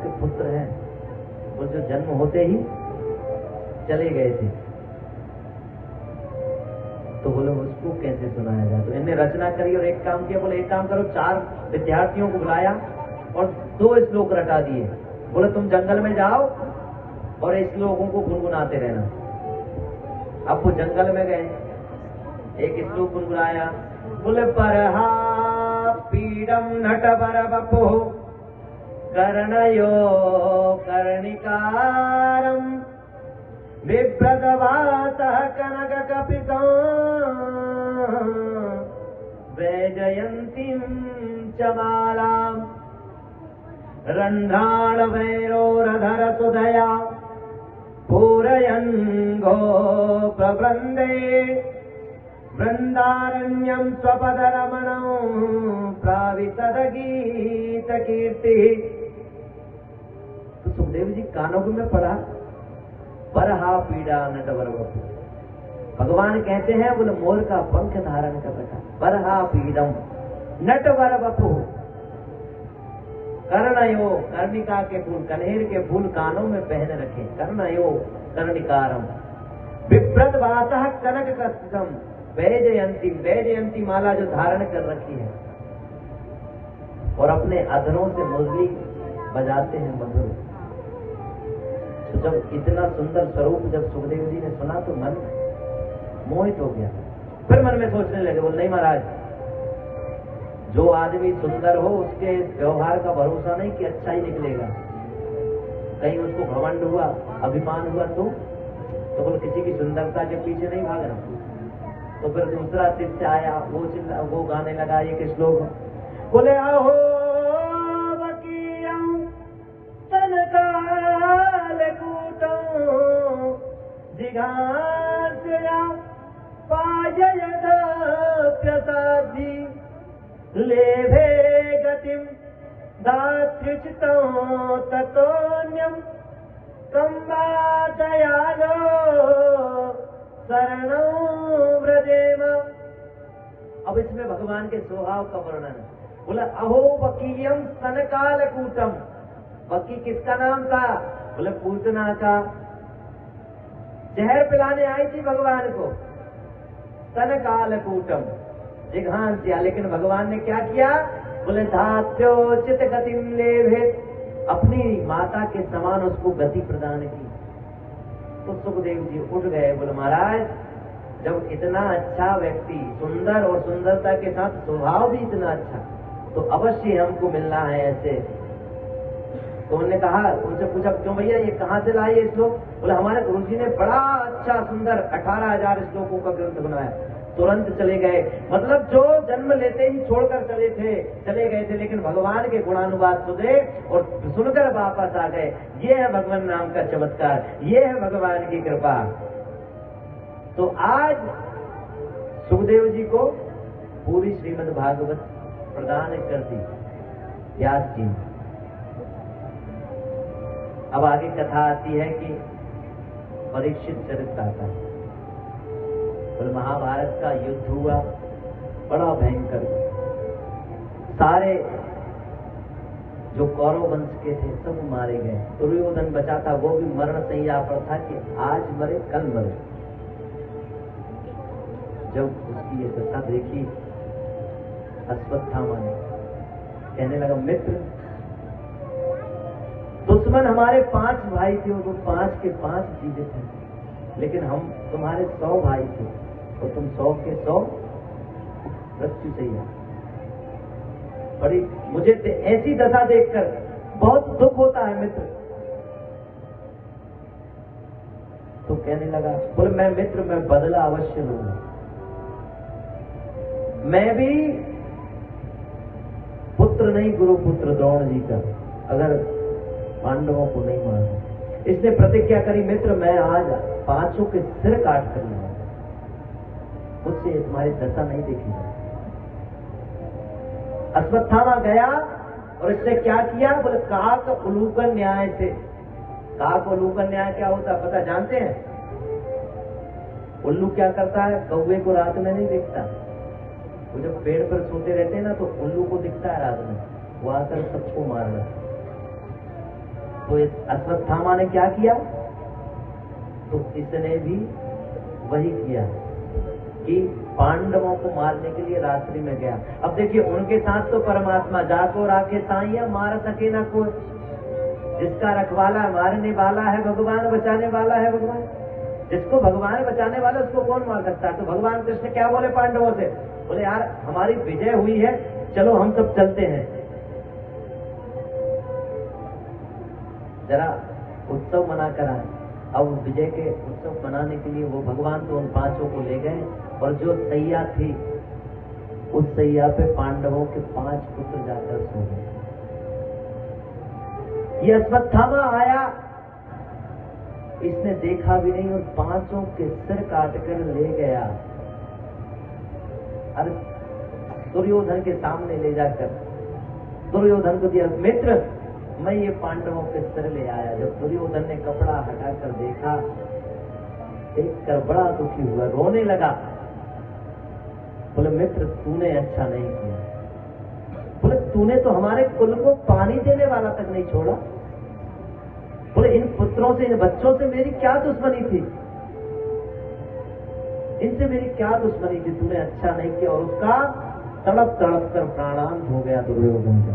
आपके पुत्र हैं, वो जो जन्म होते ही चले गए थे, तो बोले उसको कैसे सुनाया जाए। तो इन्हें रचना करी और एक काम किया, बोले एक काम करो, 4 विद्यार्थियों को बुलाया और 2 श्लोक रटा दिए। बोले तुम जंगल में जाओ और इस श्लोकों को गुनगुनाते रहना। अब वो जंगल में गए, एक श्लोक गुनगुनाया, बोले परहा पीडम नटवर वपुः कर्णयो कर्णिकारम बिभ्रतवासः कनककपितं वैजयन्तीं च मालां रन्ध्राणभैरोरधरसुधया पूरयन् गोपवृन्दे वृन्दारण्यं स्वपदरमणौ प्राविशदगीतकीर्तिः। तो सुखदेव जी कानों में पड़ा, परहा पीड़ा नटवर वपु। भगवान कहते हैं, बोले मोर का पंख धारण कर रखा, परहा पीड़म नटवर वपु। कर्णयो, कर्णिका के फूल, कनेर के फूल कानों में पहन रखे, कर्णयो कर्णिकारम विभ्रत वासः कनक कस्तम वैजयंती, वैजयंती माला जो धारण कर रखी है, और अपने अधरों से मुरली बजाते हैं मधुर। तो जब इतना सुंदर स्वरूप जब सुखदेव जी ने सुना तो मन मोहित हो गया। फिर मन में सोचने लगे, बोले नहीं महाराज, जो आदमी सुंदर हो उसके व्यवहार का भरोसा नहीं कि अच्छा ही निकलेगा, कहीं उसको घमंड हुआ, अभिमान हुआ तो बोले किसी की सुंदरता के पीछे नहीं भागना। तो फिर दूसरा शिष्य आया, वो गाने लगा एक श्लोक, बोले अहो वकीयं स्तनकालकूटं जिघांसया पाययदप्यसाध्वी लेभे गतिं दात्र्युचितं ततोऽन्यं तं वा दयालो शरणं व्रजेम। अब इसमें भगवान के स्वभाव का वर्णन है। बोला अहो वकीयम स्तनकालकूटम। वकी किसका नाम था? बोले पूतना का। जहर पिलाने आई थी भगवान को, स्तनकालकूटम जिघांस्या। लेकिन भगवान ने क्या किया? बोले धात्योचित गतिम लेभेत, अपनी माता के समान उसको गति प्रदान की। तो सुखदेव जी उठ गए, बोले महाराज जब इतना अच्छा व्यक्ति, सुंदर और सुंदरता के साथ स्वभाव भी इतना अच्छा, तो अवश्य हमको मिलना है ऐसे। तो उन्होंने कहा, उनसे पूछा क्यों भैया ये कहाँ से लाए ये श्लोक? बोले हमारे गुरुजी ने बड़ा अच्छा सुंदर 18,000 श्लोकों का ग्रंथ बनाया। तुरंत चले गए, मतलब जो जन्म लेते ही छोड़कर चले गए थे, लेकिन भगवान के गुणानुवाद सुने और सुनकर वापस आ गए। ये है भगवान नाम का चमत्कार, ये है भगवान की कृपा। तो आज सुखदेव जी को पूरी श्रीमद् भागवत प्रदान कर दी व्यास जी। अब आगे कथा आती है कि परीक्षित चरित्र आता है। तो महाभारत का युद्ध हुआ, बड़ा भयंकर। सारे जो कौरव वंश के थे सब मारे गए। दुर्योधन बचा था, वो भी मरण संज्ञा पर था कि आज मरे कल मरे। जब उसकी ये दशा देखी अश्वत्थामा ने, कहने लगा मित्र, दुश्मन हमारे 5 भाई थे, वो 5 के 5 जीवित थे, लेकिन हम तुम्हारे 100 भाई थे और तुम 100 के 100 मृत्यु से ही। बड़ी मुझे ऐसी दशा देखकर बहुत दुख होता है मित्र। तो कहने लगा, बोले मैं मित्र, मैं बदला अवश्य लूंगा। मैं भी पुत्र नहीं, गुरु पुत्र द्रोण जी का, अगर पांडवों को नहीं मारा। इसने प्रतिज्ञा करी, मित्र मैं आज 5 के सिर काट कर लूंगा, मुझसे तुम्हारी दशा नहीं देखी। अश्वत्थामा गया और इसने क्या किया? बोले काक उलूकन न्याय से। काक उलूकन न्याय क्या होता है पता जानते हैं? उल्लू क्या करता है? कौवे को रात में नहीं देखता, वो जब पेड़ पर सोते रहते हैं ना, तो उल्लू को दिखता है रात में, वो आकर सबको मार रहा है। तो इस अश्वत्थामा ने क्या किया? तो इसने भी वही किया कि पांडवों को मारने के लिए रात्रि में गया। अब देखिए, उनके साथ तो परमात्मा जाको राके साइया मार सके ना कोई, जिसका रखवाला मारने वाला है भगवान, बचाने वाला है भगवान। जिसको भगवान बचाने वाला उसको कौन मार सकता है? तो भगवान कृष्ण क्या बोले पांडवों से? बोले यार हमारी विजय हुई है, चलो हम सब चलते हैं, जरा उत्सव मना कर आए। अब विजय के उत्सव मनाने के लिए वो भगवान तो उन पांचों को ले गए, और जो सैया थी उस सैया पे पांडवों के 5 पुत्र जाकर सो गए। ये अश्वत्थामा आया, इसने देखा भी नहीं और 5 के सिर काट कर ले गया। अरे दुर्योधन के सामने ले जाकर दुर्योधन को दिया, मित्र मैं ये पांडवों के सिर ले आया। जब दुर्योधन ने कपड़ा हटाकर देखा, देखकर बड़ा दुखी हुआ, रोने लगा। बोले मित्र तूने अच्छा नहीं किया। बोले तूने तो हमारे कुल को पानी देने वाला तक नहीं छोड़ा। बोले इन पुत्रों से, इन बच्चों से मेरी क्या दुश्मनी थी? इनसे मेरी क्या दुश्मनी थी? तूने अच्छा नहीं किया। और उसका तड़प तड़प कर प्राणांत हो गया दुर्योधन का।